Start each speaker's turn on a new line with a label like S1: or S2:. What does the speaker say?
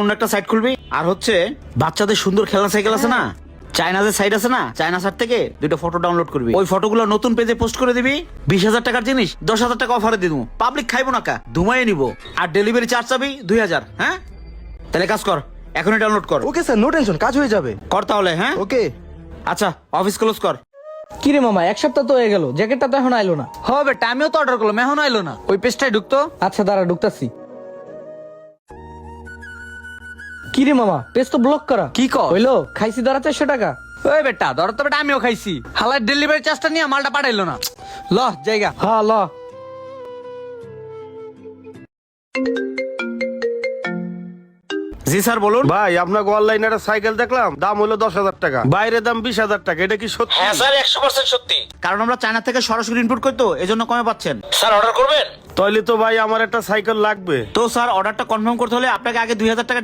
S1: অন্য একটা সাইট খুলবি। আর হচ্ছে বাচ্চাদের সুন্দর খেলনা সাইকেল আছে না, চায়নাদের সাইট আছে না, চায়না সাইট থেকে দুটো ফটো ডাউনলোড করবি। ওই ফটোগুলো নতুন পেজে পোস্ট করে দিবি। 20,000 টাকার জিনিস 10,000 টাকা অফারে দিয়ে দেবো। পাবলিক খাইবো না কা, ধুমাইয়ে নিবো। আর ডেলিভারি চার্জ চাবি 2,000। হ্যাঁ, তাহলে কাজ কর, এখনই ডাউনলোড কর।
S2: ওকে স্যার, নো টেনশন, কাজ হয়ে যাবে।
S1: কর তাহলে। হ্যাঁ
S2: ওকে।
S1: আচ্ছা, অফিস ক্লোজ কর।
S3: কি রে মামা, এক সপ্তাহ তো হয়ে গেল, জ্যাকেটটা তো এখন আইলো না।
S1: হবে, আমিও তো অর্ডার করলাম, এখন আইলো না। ওই পেজটাই ঢুকতো।
S3: আচ্ছা দাঁড়া, ঢুকতাছি। কি রে মামা, পেজ তো ব্লক করা।
S1: কি কর?
S3: হইলো, খাইছি ধরা 400 টাকা।
S1: ওই বেটা ধর তো বেটা, আমিও খাইছি। হালার ডেলিভারি চার্জটা নিয়ে মালটা পাঠাইলো না। ল জায়গা।
S3: হ্যাঁ ল।
S1: জি স্যার বলুন।
S4: ভাই আপনাকে অনলাইনে একটা সাইকেল দেখলাম, দাম হলো 10,000 টাকা, বাইরে দাম 20,000 টাকা, এটা কি সত্যি?
S1: হ্যাঁ স্যার, 100% সত্যি। কারণ আমরা চায়না থেকে সরাসরি ইনপুট করি তো, এজন্য কমে পাচ্ছেন। স্যার অর্ডার করবেন?
S4: তাইলে তো ভাই আমার একটা সাইকেল লাগবে।
S1: তো স্যার অর্ডারটা কনফার্ম করতে হলে আপনাকে আগে 2,000 টাকা